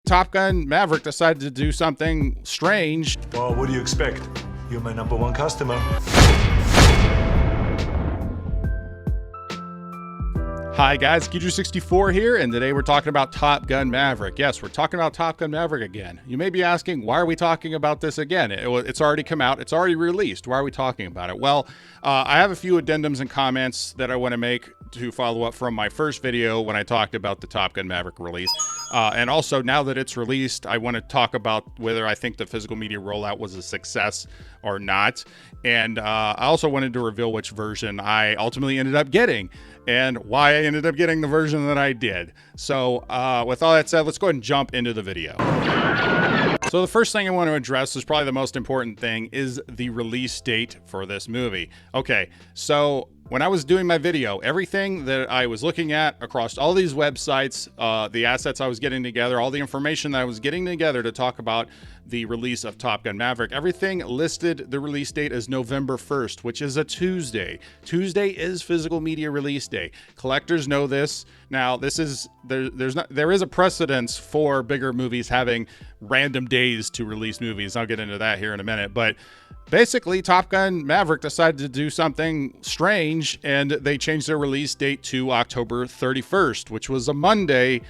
Top Gun Maverick decided to do something strange. Well, what do you expect? You're my #1 customer. Hi guys, Keydrew64 here, and today we're talking about Top Gun Maverick. Yes, we're talking about Top Gun Maverick again. You may be asking, why are we talking about this again? It's already come out, it's already released. Why are we talking about it? Well, I have a few addendums and comments that I want to make to follow up from my first video when I talked about the Top Gun Maverick release. And also, now that it's released, I want to talk about whether I think the physical media rollout was a success or not. And I also wanted to reveal which version I ultimately ended up getting and why I ended up getting the version that I did. So with all that said, let's go ahead and jump into the video. So the first thing I want to address is probably the most important thing, is the release date for this movie. Okay, so when I was doing my video, everything that I was looking at across all these websites, the assets I was getting together, all the information that I was getting together to talk about the release of Top Gun Maverick, everything listed the release date as November 1st, which is a Tuesday. Tuesday is physical media release day. Collectors know this. Now, there is a precedence for bigger movies having random days to release movies. I'll get into that here in a minute, but basically, Top Gun Maverick decided to do something strange, and they changed their release date to October 31st, which was a Monday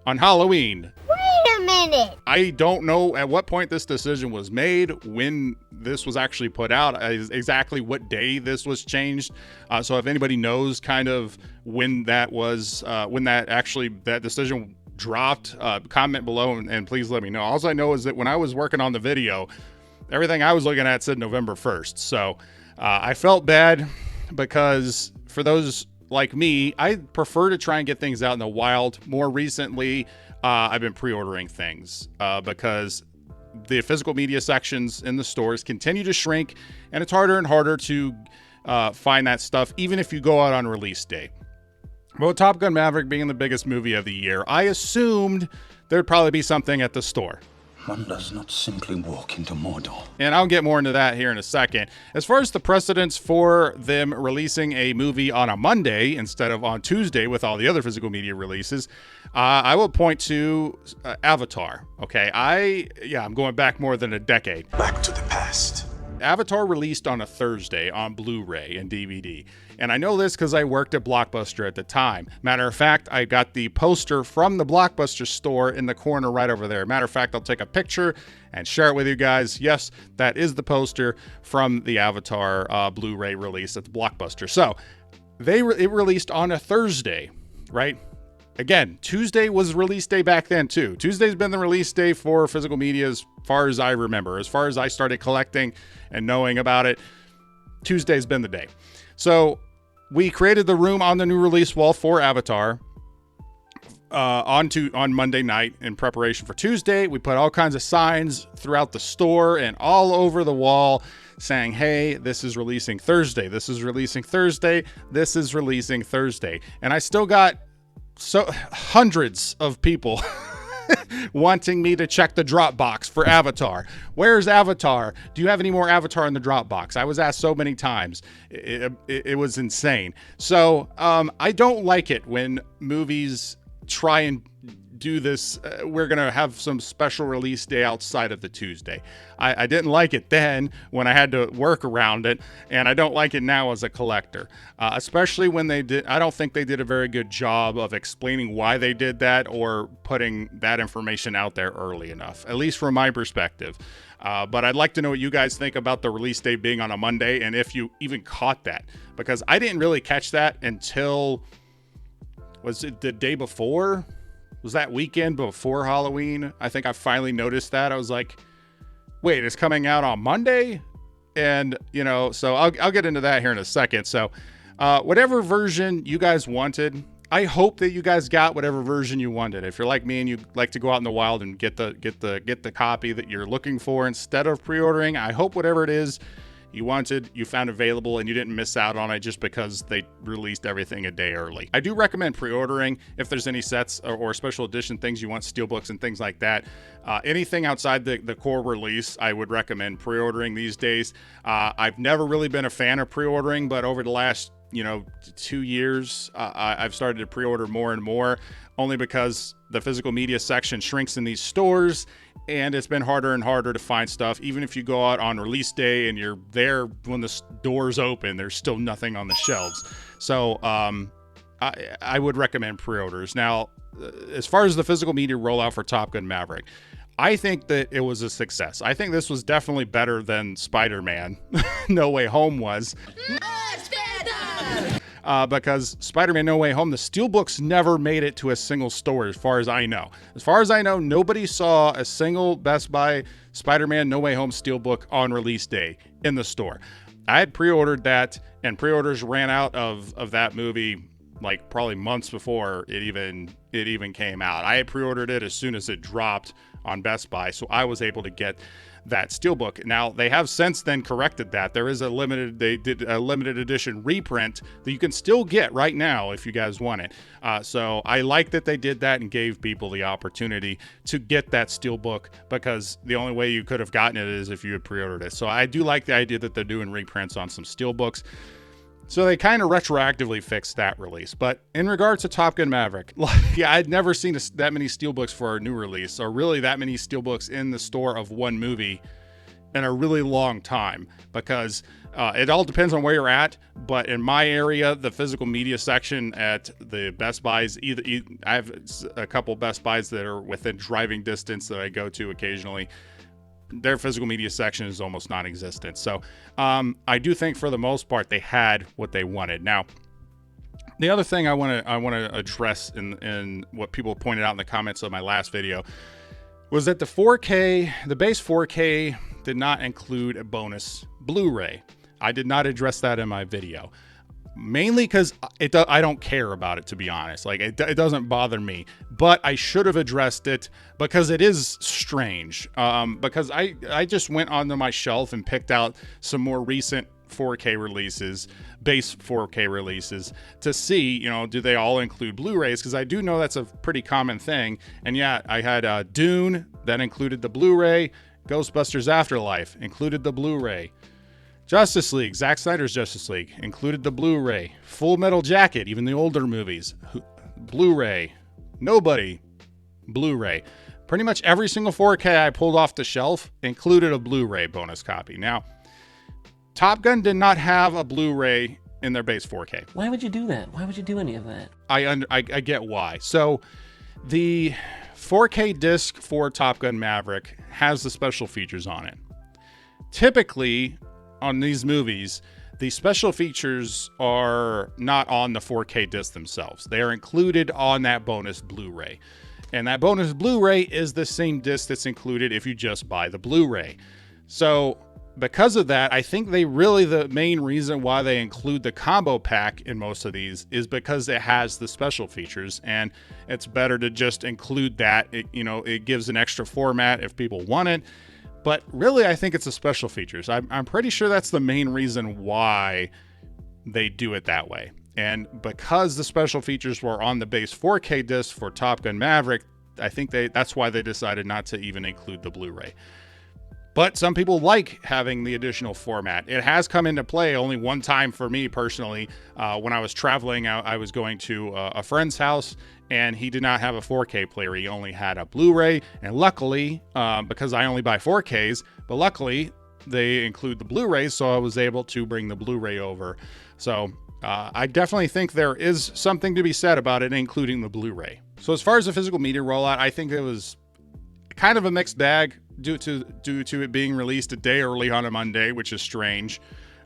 on Halloween. Wait a minute! I don't know at what point this decision was made, when this was actually put out, exactly what day this was changed. So if anybody knows kind of when that was, when that decision dropped, comment below and please let me know. All I know is that when I was working on the video, everything I was looking at said November 1st. So I felt bad because for those like me, I prefer to try and get things out in the wild. More recently, I've been pre-ordering things because the physical media sections in the stores continue to shrink, and it's harder and harder to find that stuff, even if you go out on release day. Well, Top Gun Maverick being the biggest movie of the year, I assumed there'd probably be something at the store. One does not simply walk into Mordor. And I'll get more into that here in a second. As far as the precedence for them releasing a movie on a Monday instead of on Tuesday with all the other physical media releases, I will point to Avatar. Okay, I'm going back more than a decade. Back to the past. Avatar released on a Thursday on Blu-ray and DVD. And I know this because I worked at Blockbuster at the time. Matter of fact, I got the poster from the Blockbuster store in the corner right over there. Matter of fact, I'll take a picture and share it with you guys. Yes, that is the poster from the Avatar Blu-ray release at the Blockbuster. So it released on a Thursday, right? Again, Tuesday was release day back then too. Tuesday's been the release day for physical media as far as I remember. As far as I started collecting and knowing about it, Tuesday's been the day. So we created the room on the new release wall for Avatar on Monday night in preparation for Tuesday. We put all kinds of signs throughout the store and all over the wall saying, hey, this is releasing Thursday. This is releasing Thursday. This is releasing Thursday. And I still got hundreds of people wanting me to check the Dropbox for Avatar. Where's Avatar? Do you have any more Avatar in the Dropbox? I was asked so many times. It was insane. So I don't like it when movies try and do this. We're going to have some special release day outside of the Tuesday. I didn't like it then when I had to work around it, and I don't like it now as a collector, especially when they did. I don't think they did a very good job of explaining why they did that or putting that information out there early enough, at least from my perspective. But I'd like to know what you guys think about the release day being on a Monday, and if you even caught that, because I didn't really catch that until, was it the day before? Was that weekend before Halloween? I think I finally noticed that. I was like, wait, it's coming out on Monday? And, so I'll get into that here in a second. So whatever version you guys wanted, I hope that you guys got whatever version you wanted. If you're like me and you like to go out in the wild and get the copy that you're looking for instead of pre-ordering, I hope whatever it is you wanted, you found available, and you didn't miss out on it just because they released everything a day early. I do recommend pre-ordering if there's any sets or special edition things you want, steelbooks and things like that. Anything outside the core release, I would recommend pre-ordering these days. I've never really been a fan of pre-ordering, but over the last 2 years, I've started to pre-order more and more, only because the physical media section shrinks in these stores, and it's been harder and harder to find stuff. Even if you go out on release day and you're there when the doors open, there's still nothing on the shelves. So I would recommend pre-orders. Now, as far as the physical media rollout for Top Gun Maverick, I think that it was a success. I think this was definitely better than Spider-Man No Way Home was. Much better! Because Spider-Man No Way Home, the steelbooks never made it to a single store, as far as I know. As far as I know, nobody saw a single Best Buy Spider-Man No Way Home steelbook on release day in the store. I had pre-ordered that, and pre-orders ran out of that movie like probably months before it even came out. I had pre-ordered it as soon as it dropped on Best Buy, so I was able to get that steelbook. Now, they have since then corrected that. They did a limited edition reprint that you can still get right now if you guys want it. So I like that they did that and gave people the opportunity to get that steelbook, because the only way you could have gotten it is if you had pre-ordered it. So I do like the idea that they're doing reprints on some steelbooks. So they kind of retroactively fixed that release. But in regards to Top Gun Maverick, I'd never seen that many steelbooks for a new release, or really that many steelbooks in the store of one movie in a really long time, because it all depends on where you're at. But in my area, the physical media section at the Best Buys, I have a couple Best Buys that are within driving distance that I go to occasionally. Their physical media section is almost non-existent. So I do think for the most part they had what they wanted. Now, the other thing I want to address in what people pointed out in the comments of my last video was that the base 4K did not include a bonus Blu-ray. I did not address that in my video. Mainly because I don't care about it, to be honest. Like, it doesn't bother me, but I should have addressed it because it is strange. Because I just went onto my shelf and picked out some more recent 4K releases, base 4K releases, to see, do they all include Blu-rays? Because I do know that's a pretty common thing. And yeah, I had Dune, that included the Blu-ray. Ghostbusters Afterlife included the Blu-ray. Justice League, Zack Snyder's Justice League, included the Blu-ray. Full Metal Jacket, even the older movies, Blu-ray. Nobody, Blu-ray. Pretty much every single 4K I pulled off the shelf included a Blu-ray bonus copy. Now, Top Gun did not have a Blu-ray in their base 4K. Why would you do that? Why would you do any of that? I get why. So, the 4K disc for Top Gun Maverick has the special features on it. Typically, on these movies, the special features are not on the 4K disc themselves. They are included on that bonus Blu-ray. And that bonus Blu-ray is the same disc that's included if you just buy the Blu-ray. So because of that, I think the main reason why they include the combo pack in most of these is because it has the special features, and it's better to just include that. It gives an extra format if people want it. But really, I think it's the special features. I'm pretty sure that's the main reason why they do it that way. And because the special features were on the base 4K disc for Top Gun Maverick, I think that's why they decided not to even include the Blu-ray. But some people like having the additional format. It has come into play only one time for me personally. When I was traveling, I was going to a friend's house, and he did not have a 4K player. He only had a Blu-ray. And luckily, because I only buy 4Ks, but luckily they include the Blu-rays, so I was able to bring the Blu-ray over. So I definitely think there is something to be said about it, including the Blu-ray. So as far as the physical media rollout, I think it was kind of a mixed bag due to it being released a day early on a Monday, which is strange.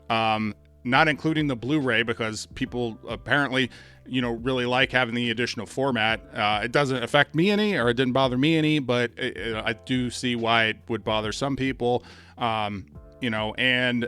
Not including the Blu-ray because people apparently, really like having the additional format. It doesn't affect me any, or it didn't bother me any, but I do see why it would bother some people. And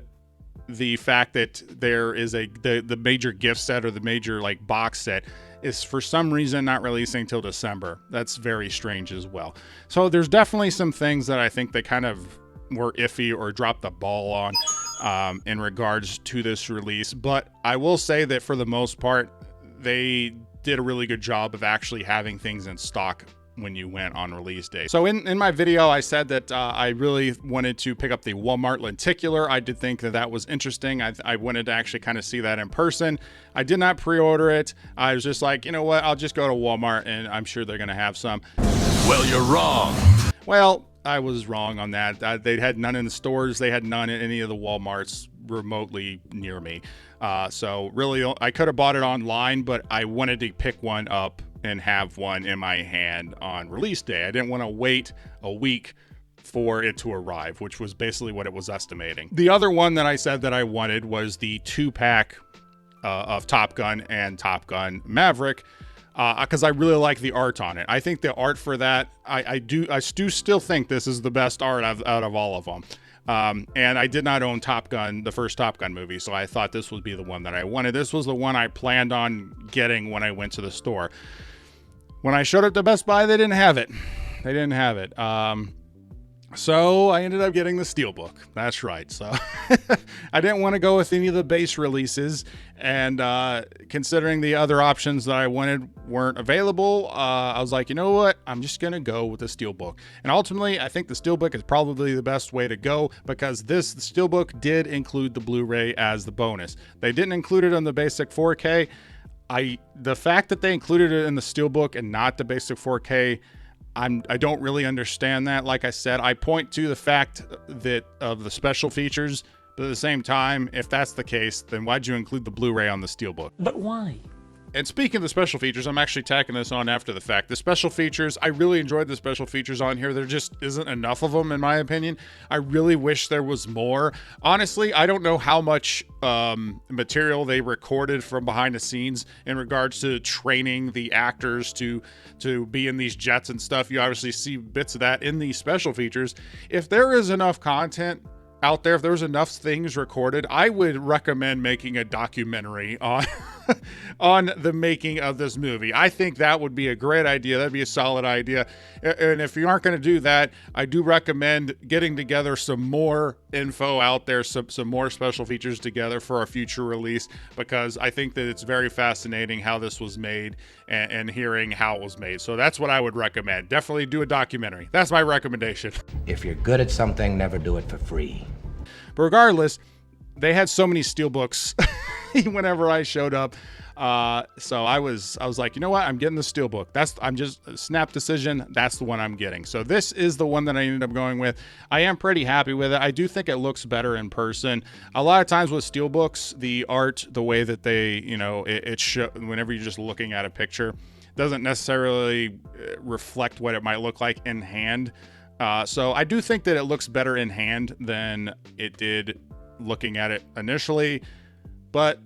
the fact that there is the major gift set, or the major box set, is for some reason not releasing till December. That's very strange as well. So there's definitely some things that I think they kind of were iffy or dropped the ball on in regards to this release. But I will say that for the most part, they did a really good job of actually having things in stock when you went on release day. So in my video, I said that I really wanted to pick up the Walmart lenticular. I did think that that was interesting. I wanted to actually kind of see that in person. I did not pre-order it. I was just like, you know what, I'll just go to Walmart and I'm sure they're gonna have some. Well, you're wrong. Well, I was wrong on that. They had none in the stores. They had none in any of the Walmarts remotely near me. So really, I could have bought it online, but I wanted to pick one up and have one in my hand on release day. I didn't want to wait a week for it to arrive, which was basically what it was estimating. The other one that I said that I wanted was the 2-pack of Top Gun and Top Gun Maverick, because I really like the art on it. I think the art for that, I do still think this is the best art out of all of them. And I did not own Top Gun, the first Top Gun movie, so I thought this would be the one that I wanted. This was the one I planned on getting when I went to the store. When I showed up to Best Buy, they didn't have it. They didn't have it. So I ended up getting the Steelbook. That's right. So I didn't want to go with any of the base releases, and considering the other options that I wanted weren't available, I was like, you know what? I'm just going to go with the Steelbook. And ultimately, I think the Steelbook is probably the best way to go, because the Steelbook did include the Blu-ray as the bonus. They didn't include it on the basic 4K. The fact that they included it in the Steelbook and not the basic 4K, I don't really understand that. Like I said, I point to the fact that of the special features, but at the same time, if that's the case, then why'd you include the Blu-ray on the Steelbook? But why? And speaking of the special features, I'm actually tacking this on after the fact. The special features, I really enjoyed the special features on here. There just isn't enough of them, in my opinion. I really wish there was more. Honestly, I don't know how much material they recorded from behind the scenes in regards to training the actors to be in these jets and stuff. You obviously see bits of that in these special features. If there is enough content out there, if there was enough things recorded, I would recommend making a documentary on on the making of this movie. I think that would be a great idea. That'd be a solid idea. And if you aren't going to do that, I do recommend getting together some more info out there, some more special features together for a future release, because I think that it's very fascinating how this was made and hearing how it was made. So that's what I would recommend. Definitely do a documentary. That's my recommendation. If you're good at something, never do it for free. But regardless, they had so many steelbooks whenever I showed up. So I was like, you know what? I'm getting the Steelbook. I'm just a snap decision. That's the one I'm getting. So this is the one that I ended up going with. I am pretty happy with it. I do think it looks better in person. A lot of times with Steelbooks, the art, the way that they, whenever you're just looking at a picture, doesn't necessarily reflect what it might look like in hand. So I do think that it looks better in hand than it did looking at it initially, but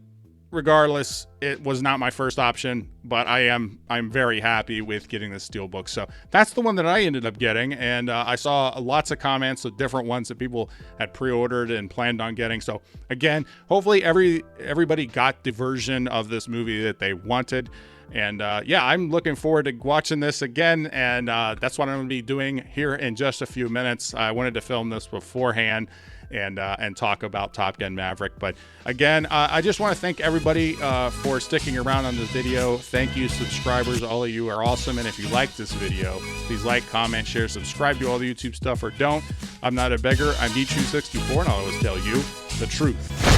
regardless, it was not my first option, but I'm very happy with getting this Steelbook. So that's the one that I ended up getting, and I saw lots of comments of different ones that people had pre-ordered and planned on getting. So again, hopefully everybody got the version of this movie that they wanted. And yeah, I'm looking forward to watching this again, and that's what I'm going to be doing here in just a few minutes. I wanted to film this beforehand and talk about Top Gun Maverick. But again, I just want to thank everybody for sticking around on this video. Thank you, subscribers. All of you are awesome. And if you like this video, please like, comment, share, subscribe to all the YouTube stuff, or don't. I'm not a beggar. I'm D264, and I'll always tell you the truth.